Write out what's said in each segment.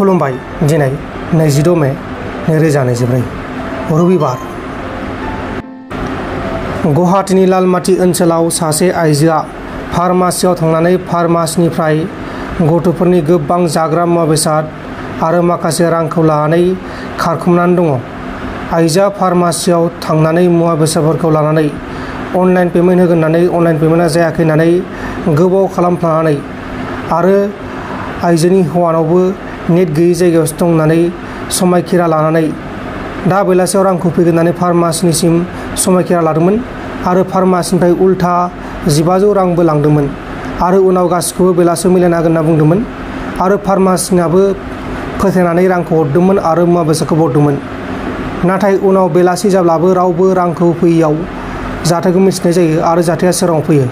खुलुमबाय दिनै 26 मे 2024 रबिबार गुवाहाटीनि लालमाटी ओनसोलाव सासे आइजोआ फार्मासियाव थांनानै फार्मासिनिफ्राय गथ'फोरनि गोबां जाग्रा मुवा बेसाद आरो माखासे रांखौ लानानै खारखुमानानै दङ। आइजोआ फार्मासियाव थांनानै मुवा बेसादफोरखौ लानानै अनलाइन पेमेन्ट होगोन होननानै अनलाइन पेमेन्टआ जायाखै होननानै गोबाव खालामफ्लानानै आरो आइजोनि हौवानावबो नेट गैयै जायगायावसो दं होननानै समायखिरा लानानै दा बेलासियाव रांखौ फैगोन होननानै फार्मासिनिसिम समायखिरा लादोंमोन आरो फार्मासिनिफ्राय उल्था 1500 रांबो लांदोंमोन आरो उनाव गासिखौबो बेलासियाव मिलायना होगोन होनना बुंदोंमोन आरो फार्मासिनाबो फोथायनानै रांखौ हरदोंमोन आरो मुवा बेसादखौ हरदोंमोन। नाथाय उनाव बेलासि जाब्लाबो रावबो रांखौ होफैयाव जाथायखौ मिथिनाय जायो आरो जाथाया सोराङाव फैयो।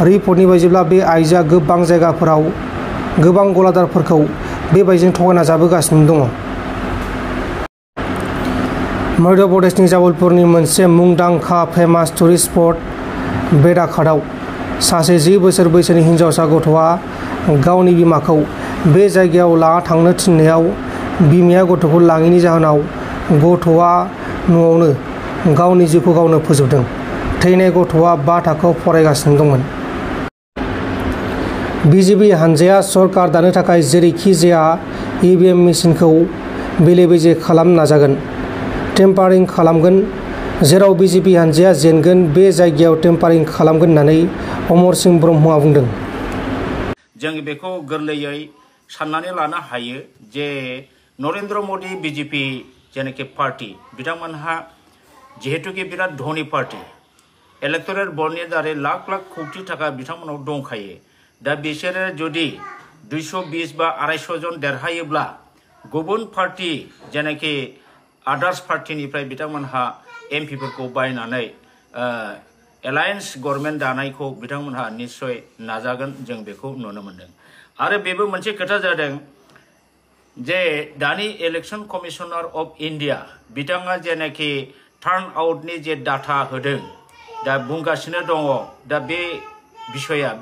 रिपर्टनि बायदिब्ला बे आइजोआ गोबां जायगाफोराव गोबां गलादारफोरखौ बेबायदिनो थगायना जाबोगासिनो दङ। मध्य प्रदेशनि जबलपुरनि मोनसे मुंदांखा फेमास टुरिस्ट स्पट बेडाघाटआव सासे 10 बोसोर बैसोनि हिनजावसा गथ'आ गावनि बिमाखौ बे जायगायाव लाना थांनो थिननायाव बिमाया गथ'खौ लाङैनि जाहोनाव गथ'आ न'आवनो गावनि जिउखौ गावनो फोजोबदों। थैनाय गथ'आ 5 थाखोआव फरायगासिनो दंमोन। बिजेपि हानजाया सरकार दानो थाखाय जेरैखि जाया ईवीएम मेसिनखौ बेले-बेजे खालामनो नाजागोन, टेम्पारिं खालामगोन। जेराव बिजेपि हानजाया जेनगोन बे जायगायाव टेम्पारिं खालामगोन होननानै अमर सिंह ब्रह्मआ बुंदों। जों बेखौ गोरलैयै साननानै लानो हायो जे नरेन्द्र मदि बिजेपि जेनाखि पार्टी बिथांमोनहा जिहेतुके बिराद धनी पार्टी इलेक्टरेल बर्डनि दारै लाख लाख कौटि थाखा बिथांमोनाव दंखायो। दा बिसोरो जुदि 220 बा 250 जन देरहायोब्ला गुबुन पार्टी जेनाखि आदार्स पार्टीनिफ्राय बिथांमोनहा एमपिफोरखौ बायनानै एलायन्स गभर्नमेन्ट दानायखौ बिथांमोनहा निश्चय नाजागोन, जों बेखौ नुनो मोनदों। आरो बेबो मोनसे खोथा जादों जे दानि इलेक्शन कमिशनार अफ इन्डिया बिथाङा जेनाखि टार्न आउटनि जे डाटा होदों दा बुंगासिनो दङ। दा बे बिसया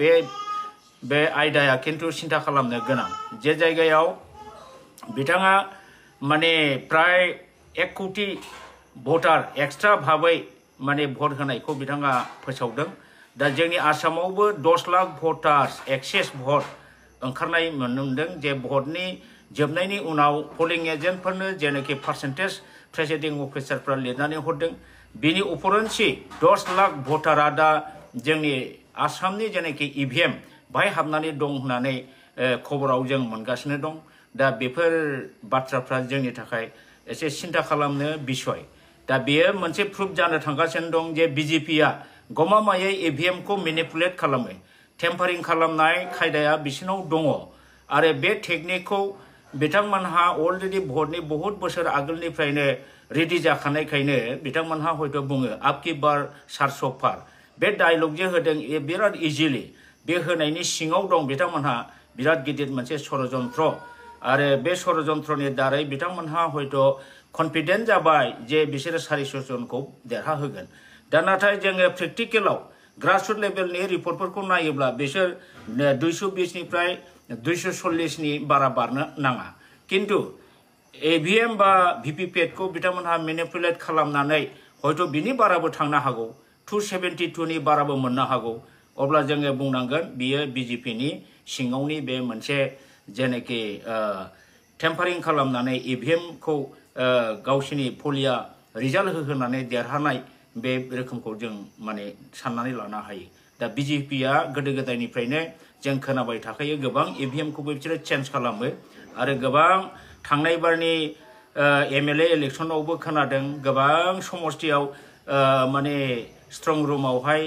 बे आयदाया खिन्थु सिन्था खालामनो गोनां। जे जायगायाव बिथाङा माने प्राय 1 कौटि भटार एक्सट्रा भाबै माने भट होनायखौ बिथाङा फोसावदों। दा जोंनि आसामावबो 10 लाख भटार्स एक्सेस भट ओंखारनाय नुनो मोनदों। जे भटनि जोबनायनि उनाव पलिं एजेन्टफोरनो जेनाखि पार्सेन्टेज प्रेसिडिं अफिसारफ्रा लिरनानै हरदों बिनि उपरन्सि 10 लाख भटारा दा जोंनि आसामनि जेनाखि ईवीएम बाहाय हाबनानै दं होननानै खबराव जों मोनगासिनो दं। दा बेफोर बाथ्राफ्रा जोंनि थाखाय एसे सिन्था खालामनो बिसय। दा बेयो मोनसे प्रुफ जानो थांगासिनो दं जे बिजेपिआ गमामायै ईवीएमखौ मेनिपुलेट खालामो, टेम्पारिं खालामनाय खायदाया बिसिनाव दङ आरो बे टेकनिकखौ बिथांमोनहा अलरेडि भटनि बहुत बोसोर आगोलनिफ्रायनो रेडि जाखानायखायनो बिथांमोनहा हयथ' बुङो आपकी बार 700 पार। बे डायलग जे होदों बिराद इजिलि बे होनायनि सिङाव दं बिथांमोनहा बिराद गिदिर मोनसे षड़यन्त्र आरो बे षड़यन्त्रनि दारै बिथांमोनहा हयथ' कनफिडेन्ट जाबाय जे बिसोरो 400 जनखौ देरहाहोगोन। दा नाथाय जोङो प्रेक्टिकेलाव ग्रासरुट लेभेलनि रिपर्टफोरखौ नायोब्ला बिसोर 220 निफ्राय 240 नि बारा बारनो नाङा। किन्तु ईवीएम बा भिभिपेटखौ बिथांमोनहा मेनिपुलेट खालामनानै हयथ' बिनि बाराबो थांनो हागौ, 272 नि बाराबो मोननो हागौ। अब्ला जोङो बुंनांगोन बियो बिजेपिनि सिङावनि बे मोनसे जेनाखि टेम्पारिं खालामनानै ईवीएमखौ गावसिनि पलिया रिजाल्ट होनानै देरहानाय बे रोखोमखौ जों माने साननानै लानो हायो। दा बिजेपिया गोदो गोदायनिफ्रायनो जों खोनाबाय थाखायो गोबां ईवीएमखौबो बिसोरो चेन्ज खालामो आरो गोबां थांनाय बारनि एमएलए इलेक्सनावबो खोनादों गोबां समस्तियाव माने स्ट्रं रुमावहाय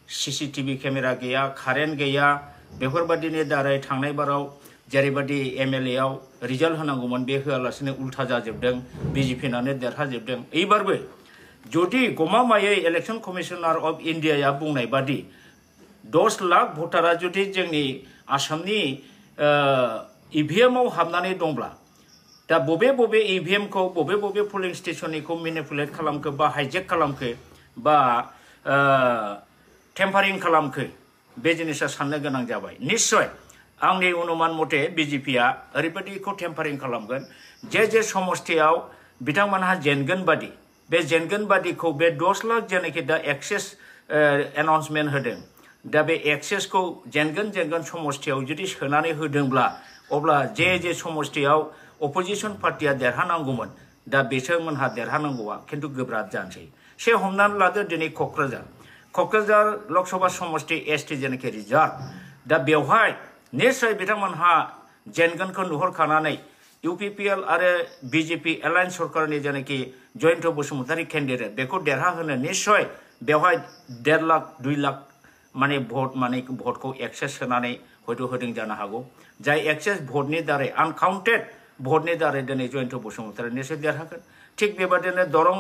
सीसीटीवी केमेरा गैया, कारेन्ट गैया। बेफोरबादिनि दारै थांनाय बाराव जेरैबादि एमएलएआव रिजाल्ट होनांगौमोन बे होआलासिनो उल्था जाजोबदों, बिजेपिनानो देरहाजोबदों। एबारबो जुदि गमामायै इलेक्शन कमिशनार अफ इन्डियाया बुंनाय बादि 10 लाख भटारा जुदि जोंनि आसामनि ईवीएमआव हाबनानै दंब्ला दा बबे ईवीएमखौ बबे पलिं स्टेशननिखौ मेनिपुलेट खालामखो बा हाइजेक खालामखो बा टेम्पारिं खालामखो बे जिनिसा साननो गोनां जाबाय। निश्चय आंनि अनुमान मथे बिजेपिया ओरैबायदिखौ टेम्पारिं खालामगोन जे समस्थियाव बिथांमोनहा जेनगोन बादि बे जेनगोन बादिखौ बे 10 लाख जेनाखि दा एक्सेस एनाउन्समेन्ट होदों दा बे एक्सेसखौ जेनगोन समस्थियाव जुदि सोनानै होदोंब्ला अब्ला जे समस्थियाव अपोजिशन पार्टिया देरहानांगौमोन दा बिथांमोनहा देरहानांगौआ खिन्थु गोब्राब जानोसै से हमनानै लादो दिनै क'क्राझार लकसभा समस्ति एसटी जेनाखि रिजार्भ दा बेवहाय निश्चय बिथांमोनहा जेनगोनखौ नुहुरखानानै UPPL आरो BJP एलायन्स सरकारनि जेनाखि जयन्त बसुमतारी केन्डिडेट बेखौ देरहाहोनो निश्चय बेवहाय 1.5 लाख 2 लाख माने भटखौ एक्सेस होनानै हयथ' होदों जानो हागौ जाय एक्सेस भटनि दारै आनकाउन्टेड भटनि दारै दिनै जयन्त बसुमतारी निश्चय देरहागोन थिग बेबादिनो दरं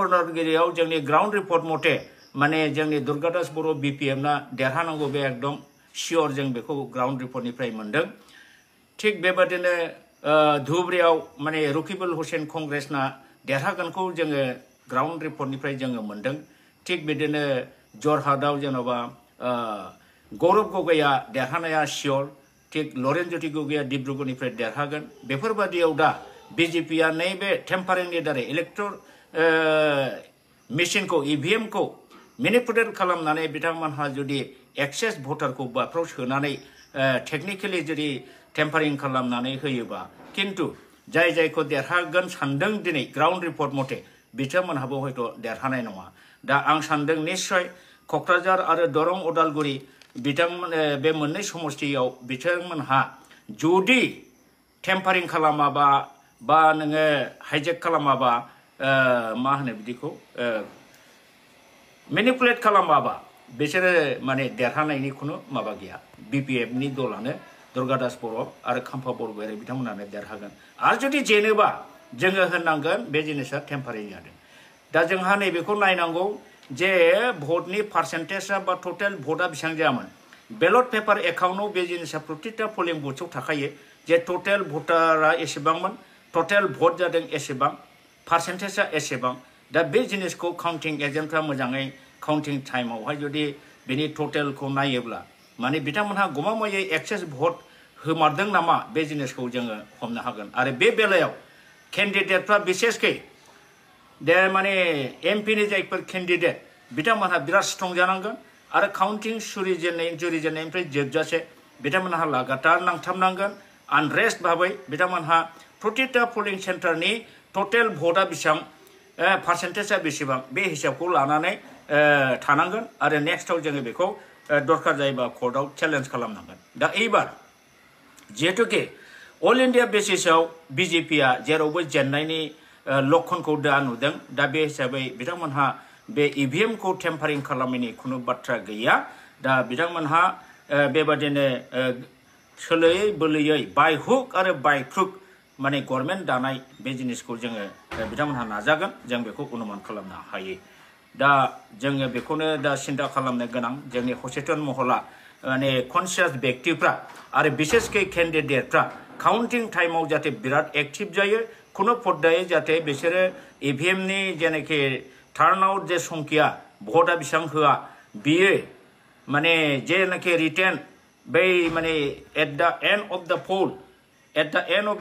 उदालगुरियाव जोंनि ग्राउन्ड रिपर्ट मथे माने जोंनि दुर्गादास बर' BPM ना देरहानांगौ बे एकदम सियर जों बेखौ ग्राउन्ड रिपर्टनिफ्राय मोनदों थिग बेबादिनो धुबुरीयाव माने रकिबुल हुसैन कंग्रेसना देरहागोनखौ जोङो ग्राउन्ड रिपर्टनिफ्राय जोङो मोनदों थिग बिदिनो जरहाटआव जेन'बा गौरब गगैया देरहानाया सियर थिग लरेन ज्योति गगैया डिब्रुगड़निफ्राय देरहागोन बेफोरबादियाव दा बिजेपिया नैबे टेम्पारिंनि दारै इलेक्टर मेसिनखौ EVM खौ मेनिपुलेट खालामनानै बिथांमोनहा जुदि एक्सेस भटारखौ बाफ्राव सोनानै टेक्निकेलि जुदि टेम्पारिं खालामनानै होयोबा किन्तु जायखौ देरहागोन सानदों दिनै ग्राउन्ड रिपर्ट मथे बिथांमोनहाबो हयथ' देरहानाय नङा दा आं सानदों निश्चय क'क्राझार आरो दरं उदालगुरि बिथांमोन बे मोननै समस्थियाव बिथांमोनहा जुदि टेम्पारिं खालामाबा बा नोङो हाइजेक खालामाबा मा होनो बिदिखौ मेनिपुलेट खालामाबा बिसोरो माने देरहानायनि खुनु माबा गैया BPF नि दलानो दुर्गादास बर' आरो खाम्फा बरगयारि बिथांमोनानो देरहागोन आरो जुदि जेनोबा जोङो होननांगोन बे जिनिसा टेम्पारिं जादों दा जोंहा नैबेखौ नायनांगौ जे भटनि पार्सेन्टेजआ बा टटेल भटआ बेसेबां जायामोन बेलट पेपार एकाउन्टआव बे जिनिसा प्रतिटा पोलिं बुथआव थाखायो जे टटेल भटारा एसेबांमोन टटेल भट जादों एसेबां पार्सेन्टेजआ एसेबां दा बे जिनिसखौ काउन्टिं एजेन्टफ्रा मोजाङै काउन्टिं टाइमावहाय जुदि बेनि टटेलखौ नायोब्ला माने बिथांमोनहा गमामायै एक्सेस भट होमारदों नामा बे जिनिसखौ जोङो हमनो हागोन आरो बे बेलायाव केन्डिडेटफ्रा बिसेसकै माने MP नि जायफोर केन्डिडेट बिथांमोनहा बिराद स्ट्रं जानांगोन आरो काउन्टिं जुरिजेननायनिफ्राय जोबजासे बिथांमोनहा लागातार नांथाबनांगोन आनरेस्ट भाबै बिथांमोनहा प्रतिटा पोलिं सेन्टारनि टटेल भटआ बेसेबां पार्सेन्टेजआ बेसेबां बे हिसाबखौ लानानै थानांगोन आरो नेक्स्टआव जोङो बेखौ दरकार जायोबा कर्टआव चेलेन्ज खालामनांगोन दा एबार जिहेतुके अल इन्डिया बेसिसआव बिजेपिया जेरावबो जेननायनि लक्षणखौ दा नुदों दा बे हिसाबै बिथांमोनहा बे EVM खौ टेम्पारिं खालामनायनि खुनु बाथ्रा गैया दा बिथांमोनहा बेबादिनो सोलोयै बोलोयै बाय हुक आरो बाय क्रुक माने गभर्नमेन्ट दानाय बे जिनिसखौ जोङो बिथांमोनहा नाजागोन जों बेखौ अनुमान खालामनो हायो दा जोङो बेखौनो दा सिन्था खालामनो गोनां जोंनि सचेतन महला माने कनसियास व्यक्तिफ्रा आरो बिसेसकै केन्डिडेटफ्रा काउन्टिं टाइमाव जाहाथे बिराद एक्टिभ जायो खुनु पर्दायै जाहाथे बिसोरो EVM नि जेनाखि टार्न आउट जे संख्या भटआ बेसेबां होआ बियो माने जेनाखि रिटेन बै माने एट द एन्ड अफ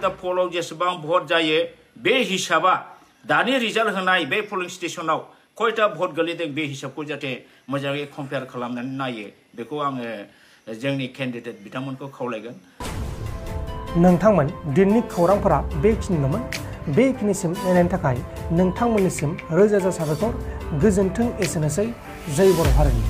द पोलाव जेसेबां भट जायो बे हिसाबा दानि रिजाल्ट होनाय बे पोलिं स्टेशनाव खयथा भट गोलैदों बे हिसाबखौ जाहाथे मोजाङै कम्पेयार खालामनानै नायो बेखौ आङो जोंनि केन्डिडेट बिथांमोनखौ खावलायगोन नोंथांमोन दिननि खौरांफोरा बेखिनिल'मोन बेखिनिसिम नायनायनि थाखाय नोंथांमोननिसिम रोजा रोजा साबायखर गोजोन्थों एसेनोसै जय बर' हारिनि